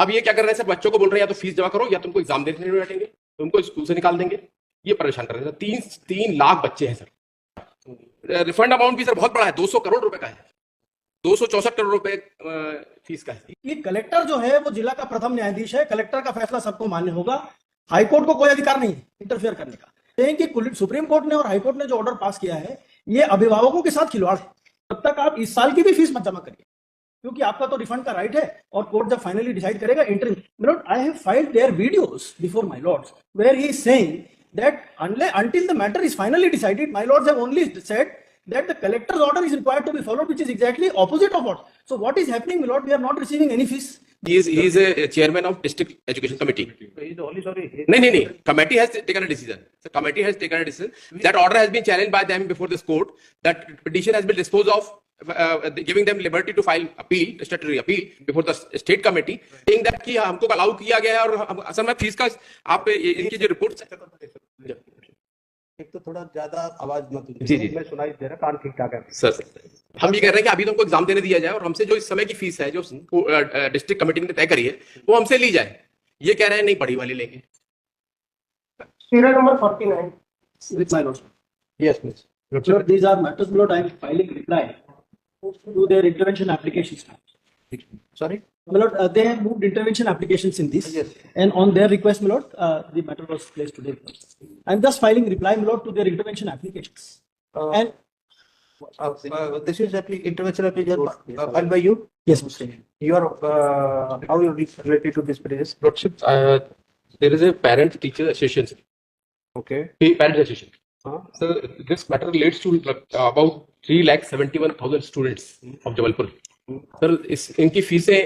अब ये क्या कर रहे हैं, सब बच्चों को बोल रहे हैं या तो फीस जमा करो या तुमको एग्जाम देने नहीं बैठेंगे, तुमको स्कूल से निकाल देंगे। ये परेशान कर रहे हैं। 3 लाख बच्चे हैं सर। रिफंड अमाउंट भी सर बहुत बड़ा है, 200 करोड़ रुपए का है, 264 करोड़ रुपए फीस का है। ये कलेक्टर जो है वो जिला का प्रथम न्यायाधीश है, कलेक्टर का फैसला सबको मान्य होगा। हाईकोर्ट को कोई अधिकार नहीं है इंटरफेयर करने का। कि सुप्रीम कोर्ट ने और हाईकोर्ट ने जो ऑर्डर पास किया है ये अभिभावकों के साथ खिलवाड़ है। तब तक आप इस साल की भी फीस मत जमा करिए, क्योंकि आपका तो रिफंड का राइट है और कोर्ट जब फाइनली डिसाइड करेगा interim. Milord, I have filed their videos before my lords where he is saying that until the matter is finally decided, my lords have only said that the collector's order is required to be followed, which is exactly opposite of what. So what is happening, my lord? We are not receiving any fees. He is a chairman of district education committee. He is only sorry. No. Committee has taken a decision. The committee has taken a decision. That order has been challenged by them before this court. That petition has been disposed of, giving them liberty to file appeal, statutory appeal before the state committee, saying that कि हमको allow किया गया है और असल में fees का आप इनकी जो रिपोर्ट। एक तो थोड़ा ज्यादा आवाज मत जी मैं सुनाई दे रहा, कान ठीक ठाक है सर। हम ये कह रहे हैं कि अभी तुमको एग्जाम देने दिया जाए और हमसे जो इस समय की फीस है जो डिस्ट्रिक्ट कमेटी ने तय करी है वो हमसे ली जाए। ये कह रहे हैं नहीं बड़ी वाली लेंगे। Serial number 49. With my lords. Yes please. Sir, these are matters, my lord. I am filing reply to their intervention applications. Sorry My lord, they have moved intervention applications in this, Yes. and on their request, my lord, the matter was placed today. I am just filing reply, my lord, to their intervention applications. And this is intervention application filed by you. yes, Mr. You are how you related to this previous? Lordship, there is a parent teacher association, Okay. parent association. So this matter relates to about 3,71,000 students of Jabalpur. Sir इनकी फीसें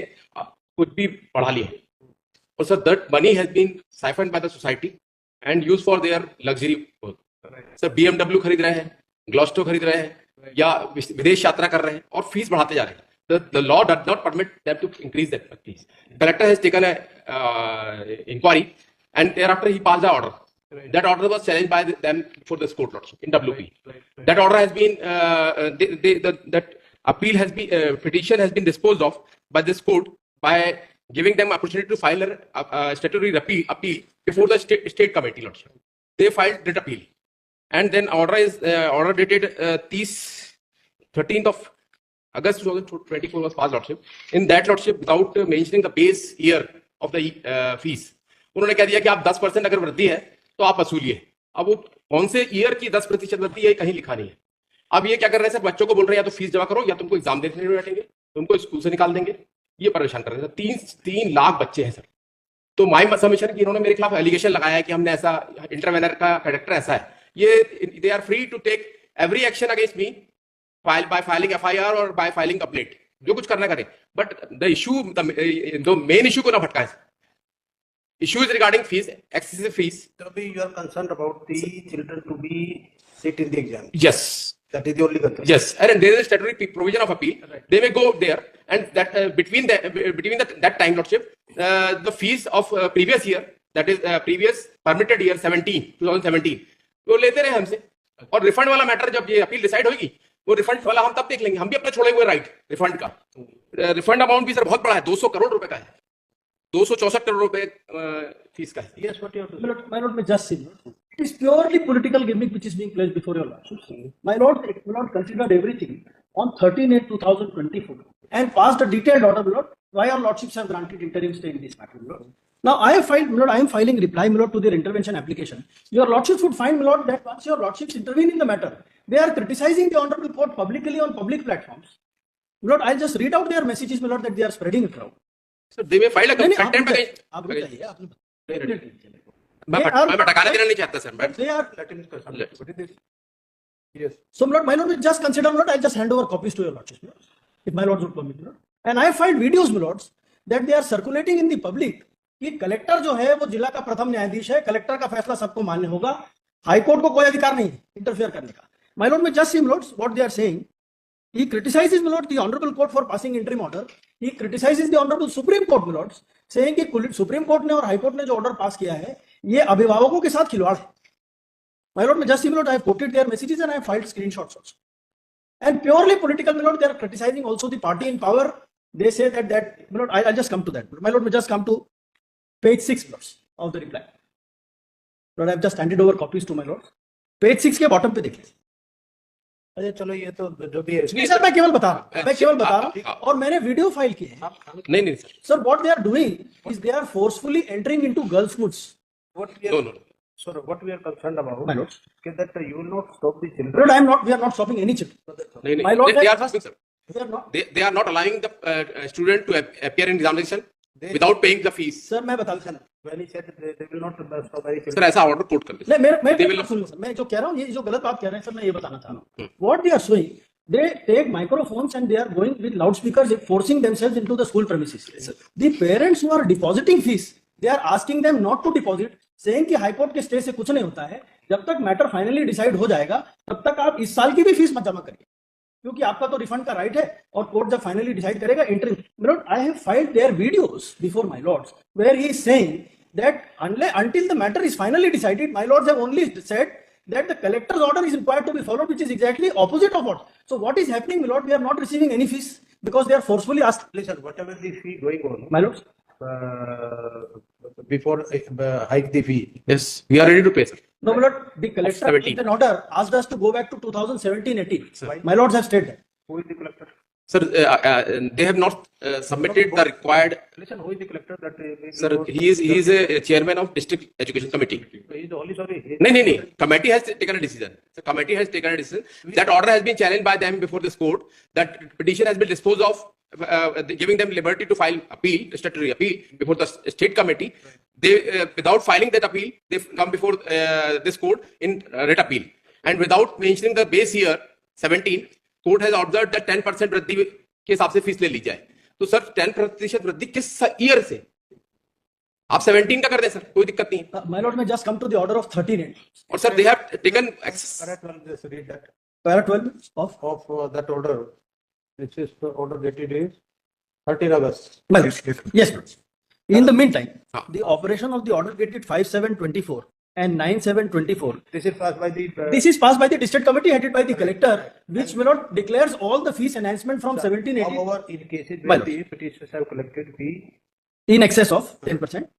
कुछ भी बढ़ा ली है और sir that money has been siphoned by the society and use for their luxury. Sir BMW खरीद रहे हैं, ग्लॉस्टो खरीद रहे हैं या विदेश यात्रा कर रहे हैं और फीस बढ़ाते जा रहे हैं। The law does not permit them to increase that fees. Collector has taken a inquiry and thereafter he passed the order. That order was challenged by them before this court, lordship, in WP. That order has been that appeal has been petition has been disposed of by this court by giving them opportunity to file a statutory appeal before the state committee, lordship. They filed that appeal, and then order dated 13th of August 2024 was passed, lordship. In that, lordship, without mentioning the base year of the fees, उन्होंने कह दिया कि आप 10% अगर वृद्धि है तो आप वसूलिए। अब वो कौन से ईयर की 10% वृद्धि है कहीं लिखा नहीं है। अब ये क्या कर रहे हैं, सब बच्चों को बोल रहे हैं या तो फीस जमा करो या तुमको एग्जाम देने नहीं बैठेंगे, तुमको स्कूल से निकाल देंगे। ये परेशान कर रहे हैं। 3 लाख बच्चे हैं सर। तो माई सबमिशन की इन्होंने मेरे खिलाफ एलिगेशन लगाया है कि हमने ऐसा इंटरवेनर का कैरेक्टर ऐसा है। ये they are free to take every action against me by filing FIR और बाय फाइलिंग कंप्लेंट, जो कुछ करना करे। But the issue, the main issue को ना भटकाए। Issue is regarding fees, excessive fees. So you are concerned about the children to be sit in the exam. Yes. That is the only concern. Yes, and there is a statutory provision of appeal. Right. They may go there, and that between that time, lordship, the fees of previous year, that is previous permitted year 2017, वो लेते रहे हमसे। और refund वाला matter जब ये appeal decide होगी, वो रिफंड वाला हम तब देख लेंगे। हम भी अपना छोड़े हुए राइट रिफंड का। रिफंड अमाउंट भी सर बहुत बड़ा है, 200 करोड़ रुपए का है, 264 करोड़ रुपए फीस का है। Yes, what you have to say. My lord, may just say, it is purely political gimmick which is being placed before your lordships. My lord considered everything on 13/8/2024 and passed a detailed order, my lord, why our lordships have granted interim stay in this matter, my lord. Now I have filed, my lord, I am filing reply, my lord, to their intervention application. Your lordships would find, my lord, that once your lordships intervene in the matter, they are criticizing the honorable court publicly on public platforms. My lord, I'll just read out their messages, my lord, that they are spreading it around. So they may file a contempt against. आप बताइए, आपने मैं भटकाने देना नहीं चाहता sir. they are. Let him discuss. Yes. So, my lord, just consider, my lord, I'll just hand over copies to your lordships, my lord, if my lords would permit, my lord. And I have filed videos, my lords, that they are circulating in the public कि collector जो है वो जिला का प्रथम न्यायाधीश है, collector का फैसला सबको मान्य होगा, हाईकोर्ट को कोई अधिकार नहीं है इंटरफेयर करने का। My lord, may just see, my lords, what they are saying. He criticizes, my lord, the honorable court for passing interim order. He criticizes the honorable Supreme Court, my lords, saying कि supreme court ने और high court ने जो order pass किया है ये अभिभावकों के साथ खिलवाड़ है। My lord, may just see, my lord, I have quoted their messages and I have filed screenshots also. And purely political, my lord, they are criticizing also the party in power, they say that my lord, I'll just come to that. My lord, we just come to page 6 of the reply. Lord, I've just handed over copies to my lord. Page 6 के bottom पे देखिए. अच्छा चलो ये तो जो भी है नहीं सर, मैं केवल बता रहा हूँ और मैंने वीडियो फाइल की है. नहीं sir. Sir, what they are doing is they are forcefully entering into girls' schools. No. So what we are concerned about My lord. is that you will not stop the children. Lord, we are not stopping any children. नहीं. My lord, They are stopping, sir. we are not. They are not allowing the student to appear in examination without paying the fees. Sir, मैं बता दूं. When he said they will not stop any sir children. ऐसा order coat कर दे. नहीं, They मेरे will- बात सुनिए sir. मैं जो कह रहा हूँ, ये जो गलत बात कह रहे हैं सर, मैं ये बताना चाह रहा हूँ. What they are showing, they take microphones and they are going with loudspeakers, forcing themselves into the school premises. The parents who are depositing fees, they are asking them not to deposit, saying कि high court के stay से कुछ नहीं होता है. जब तक matter finally decide हो जाएगा, तब तक आप इस साल की भी फीस मत जमा करिए, क्योंकि आपका तो रिफंड का राइट है और कोर्ट जब फाइनली डिसाइड करेगा interim. I have filed their videos before my lords where he is saying that until the matter is finally decided, my lords have only said that the collector's order is required to be followed, which is exactly opposite of what. So what is happening, my lord? We are not receiving any fees because they are forcefully asked. Listen, whatever the fee going on, My lords, before hike the fee. Yes, we are ready to pay, sir. no, my lord, the collector 17. in an order asked us to go back to 2017-18. My lords have stated that. Who is the collector? Sir, they have not submitted the required. Listen, who is the collector that? Sir, he is a chairman of district education committee. He is only sorry. No. Committee has taken a decision. The committee has taken a decision. That order has been challenged by them before this court. That petition has been disposed of, giving them liberty to file appeal, statutory appeal before the state committee. They, without filing that appeal, they come before this court in writ appeal. And without mentioning the base year 17, court has observe that 10% वृद्धि के हिसाब से fees ले ली जाए. तो sir 10% वृद्धि किस year से? आप 17 का कर दें सर, कोई दिक्कत नहीं. My lord, may just come to the order of 13. और sir they have taken access. Para 12, just read that. Para 12 of. Of that order, which is the order dated is 13 August. My lord. Yes, lord. In the meantime, हाँ. the operation of the order dated 5/7/24 and 9/7/24. This is passed by the. This is passed by the district committee headed by the collector, which my lord declares all the fees enhancement from 17/18 However, in cases My where the petitioners have collected fee, in excess of 10%,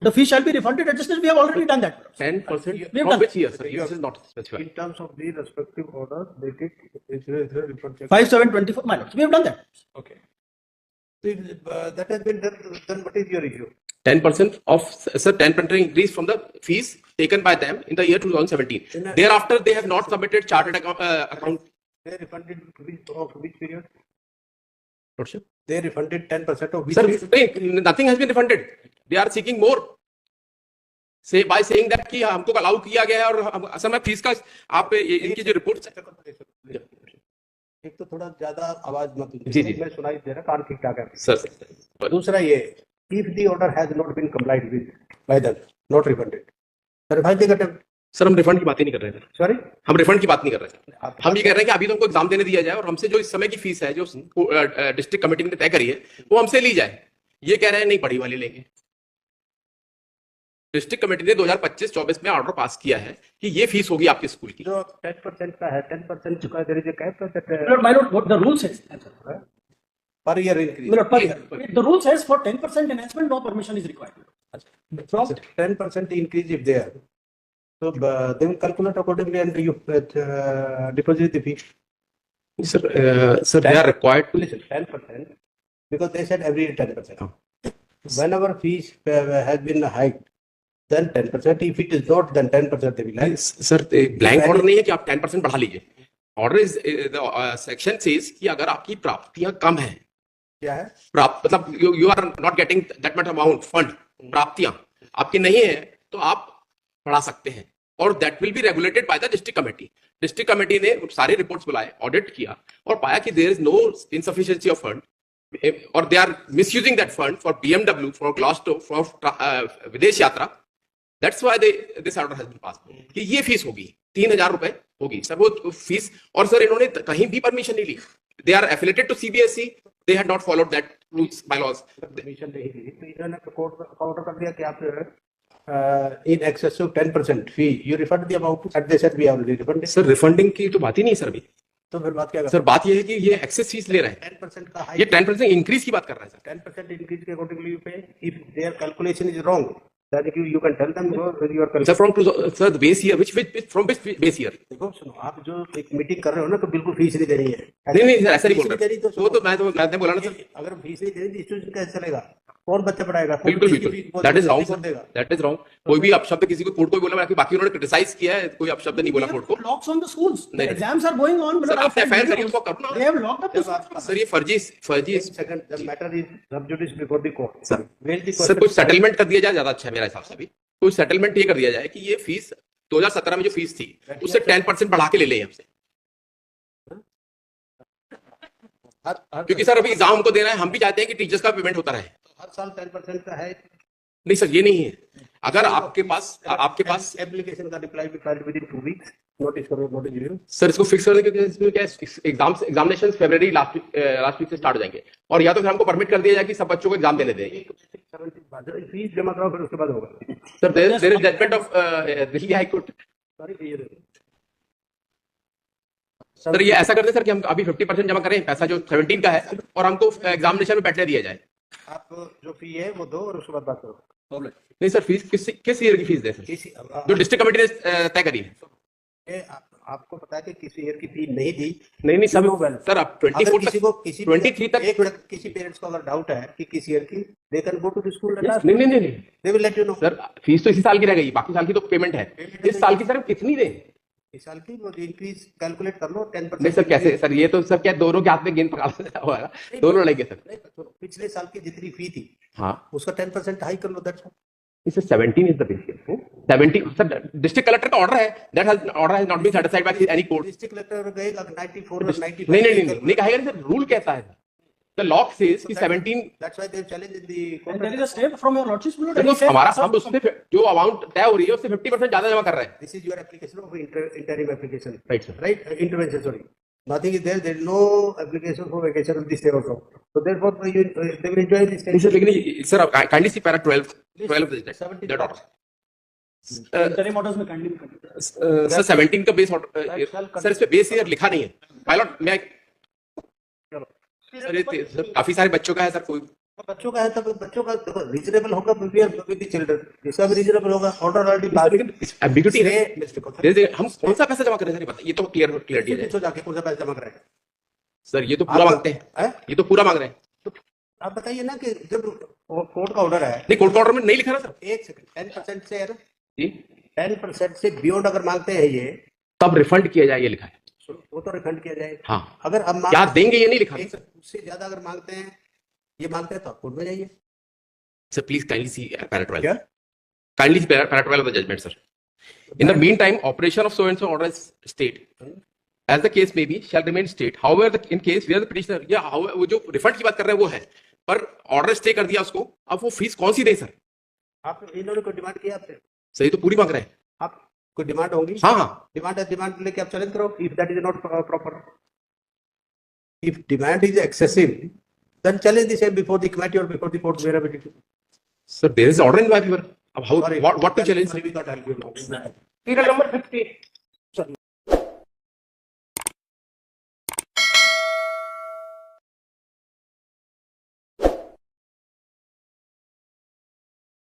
the fee shall be refunded. Adjustment, we have already done that. 10% We have from done. which year, sir? This is not specified. in terms of the respective orders, they take refund check. 5/7/24, my lords, we have done that. Okay. So, that has been done. Then what is your issue? 10% of, sir, 10% increase from the fees taken by them in the year 2017. Thereafter, they have not submitted chartered account. They refunded of which period? Not sure. They refunded 10% of which Sir, period? nothing has been refunded. They are seeking more. Say by saying that कि हमको allow किया गया है और असल में fees का आप इनकी जो रिपोर्ट. एक तो थोड़ा ज्यादा आवाज मत जी, जी. मैं सुनाई दे रहा कान ठीक ठाक है. सर दूसरा ये, if the order has not been complied with by them, not refunded, revise the contempt. Sir हम रिफंड की बात ही नहीं कर रहे हैं. Sorry? हम रिफंड की बात नहीं कर रहे हैं. हम ये कह रहे हैं कि अभी तो उनको एग्जाम देने दिया जाए और हमसे जो इस समय की फीस है जो डिस्ट्रिक्ट कमेटी ने तय करी है वो हमसे ली जाए. ये कह रहे हैं नहीं पढ़ी वाली लेंगे. डिस्ट्रिक्ट कमेटी ने 2025-24 में ऑर्डर पास किया है कि ये फीस होगी आपके स्कूल की. जो 10% का है, 10% का there is a cap that My lord, what the rule says. per year increase. My lord, per year. The rule says for 10% enhancement, no permission is required. From 10% increase if there. So they will calculate accordingly and you deposit the fee. Sir, they are required to Listen, 10%, because they said every 10%. Whenever fees has been hiked, then 10%. If it is not, then 10% they will hike. Sir blank order नहीं है कि आप 10% बढ़ा लीजिए. Order is section says कि अगर आपकी प्राप्तियां कम है, क्या है? प्राप्त मतलब you are not getting that much amount fund, प्राप्तियां आपकी नहीं है तो आप बढ़ा सकते हैं और that will be regulated by the district committee. District committee ने सारे रिपोर्ट्स बुलाए, ऑडिट किया और पाया कि there is no insufficiency of fund और they are misusing that fund for BMW, for Glasgow, for विदेश यात्रा. That's why this order has been passed कि ये फीस होगी 3,000 रुपए होगी सर वो फीस. और सर इन्होंने कहीं भी परमिशन नहीं ली. They are affiliated to CBSE. They had not followed that rules by laws. Permission नहीं दी तो इन्होंने कोर्ट ऑर्डर कर दिया कि आप in excess of 10% fee you refund the amount and they said we have already refunded. Sir refunding की तो बात ही नहीं सर अभी. तो फिर बात क्या सर बात ये है कि ये एक्सेस फीस ले रहे हैं, 10% का ये हाइक 10% इंक्रीज की बात कर रहे हैं सर। 10% increase के accordingly you pay. If their calculation is wrong, then you can tell them go with your sir calculation. From sir base year from base year. देखो सुनो, आप जो एक मीटिंग कर रहे हो ना तो बिल्कुल फीस नहीं देनी है। नहीं सर ऐसा नहीं फीस बोल देनी रहा, तो वो तो मैंने बोला ना सर, अगर फीस नहीं देनी तो स्टूडेंट कैसे चलेगा? कौन बच्चा पढ़ाएगा? बिल्कुल फीस की बिल्कुल फीस दैट इज रॉन्ग बहुत देगा। That is wrong. कोई भी अपशब्द किसी को कोर्ट को बोला, बाकी उन्होंने क्रिटिसाइज किया है, कोई अपशब्द नहीं बोला कोर्ट को। Locks on the schools. The नहीं। exams are going on. Sir आप एफआईआर करिए, उसको करो They ना have locked up the जब आप- schools. सर। ये फर्जी Second, the matter is sub judice before the court. Sir Where the sir question- कुछ सेटलमेंट कर दिया जाए ज्यादा अच्छा है मेरे हिसाब से। भी कुछ सेटलमेंट ये कर दिया जाए कि ये फीस 2017 में जो फीस थी उससे 10% बढ़ा के ले लें हमसे, क्योंकि सर अभी एग्जाम हमको देना है, हम भी चाहते हैं कि टीचर्स का पेमेंट होता रहे। हर साल 10% का है। नहीं सर ये नहीं है। अगर आपके पास एप्लीकेशन का रिप्लाई भी file with in 2 weeks. Notice करो, नोटिस गिव। सर इसको फिक्स करने के इसमें क्या एग्जामिनेशन फरवरी लास्ट वीक से स्टार्ट हो जाएंगे, और या तो फिर हमको परमिट कर दिया जाए कि सब बच्चों को एग्जाम देने दें। फीस जमा कराओ फिर उसके बाद होगा। Sir there is judgment of Delhi high court. Sorry ये सर ये ऐसा करते हैं सर कि हम अभी 50% जमा करें पैसा जो 17 का है, और हमको एग्जामिनेशन में बैठने दिया जाए। आप जो फी है वो दो और उसके बाद बात करो। नहीं सर फीस किस ईयर की फीस दे सर, किसी जो डिस्ट्रिक्ट कमेटी ने तय करी है? ये आपको पता है कि किसी ईयर की फी नहीं दी। नहीं सब No balance. सर आप अगर 24 किसी को किसी 23 तक एक मिनट, किसी पेरेंट्स को अगर डाउट है कि किस ईयर की, they can go to the school and नहीं they will let you know. Sir फीस तो इसी साल की रह गई, बाकी साल की तो पेमेंट है। इस साल की सर कितनी दें? इस साल की वो इंक्रीज कैलकुलेट कर लो 10%। नहीं सर कैसे सर, ये तो सब क्या दोनों के हाथ में गेंद पकड़ा हुआ है, दोनों लड़ेंगे सर। नहीं, तो पिछले साल की जितनी फी थी हाँ उसका 10% हाई कर लो, दैट्स ऑल। इसे 17 is the base year. 17 sir district collector का ऑर्डर है, that order has not been satisfied by any court. District collector गए 94 और 95। नहीं कहेगा सर, रूल कहता है द लॉ सेज कि 17। That's why they challenge in the And court. there is a step from your lordship's below. देखो हमारा हम उससे जो अमाउंट तय हो रही है उससे 50% ज्यादा जमा कर रहे हैं। This is your application of interim application, right sir. right? Intervention, sorry. Nothing is there. There is no application for vacation of this year also. So therefore, they will enjoy this. नहीं sir लेकिन sir kindly see para 12 that order. Interim orders में kindly भी करते हैं। Sir 17 का base order sir, इस पे base year लिखा नहीं है पायलट। मैं सर ये सर काफी सारे बच्चों का है सर, कोई बच्चों का है तब बच्चों का देखो रीजनेबल होगा विद द चिल्ड्रन, इसका भी रीजनेबल होगा। Order already pass. लेकिन एम्बिग्यूटी है। हम कौन सा पैसा जमा कर रहे हैं सर, ये बता, ये तो क्लियर दिया जाए तो जाके कौन सा पैसा जमा कराएं? सर। ये तो पूरा मांगते हैं, ये तो पूरा मांग रहे हैं। आप बताइए ना कि जब कोर्ट का ऑर्डर है, नहीं कोर्ट का ऑर्डर में नहीं लिखा ना सर। एक सेकंड, 10% से है ना, जी 10% से बियॉन्ड अगर मांगते हैं ये, तब रिफंड किया जाए, ये लिखा है। वो तो रिफंड किया जाए। हाँ अगर अब क्या देंगे ये नहीं लिखा एक उससे ज्यादा अगर मांगते हैं, ये मांगते हैं तो आप कोर्ट में जाइए। Sir. Please kindly see para 12, क्या? Kindly see para 12 of the judgment sir. In the meantime, operation of so and so order is state, as the case may be, shall remain state. However, in case where the petitioner, या वो जो refund की बात कर रहे हैं वो है, पर ऑर्डर स्टे कर दिया उसको, अब वो फीस कौन सी दे सर? आप इन्होंने कोई डिमांड किया आपसे? सही तो पूरी मांग रहे हैं। आप कोई डिमांड होगी? हाँ हाँ डिमांड है, डिमांड लेके आप चैलेंज करो। If that is not proper, if demand is excessive, then challenge the same before the committee or before the court wherever it is. Sir, there is order in my favor. अब how Sorry, what to challenge? sorry, we can't help you now. Serial number 50.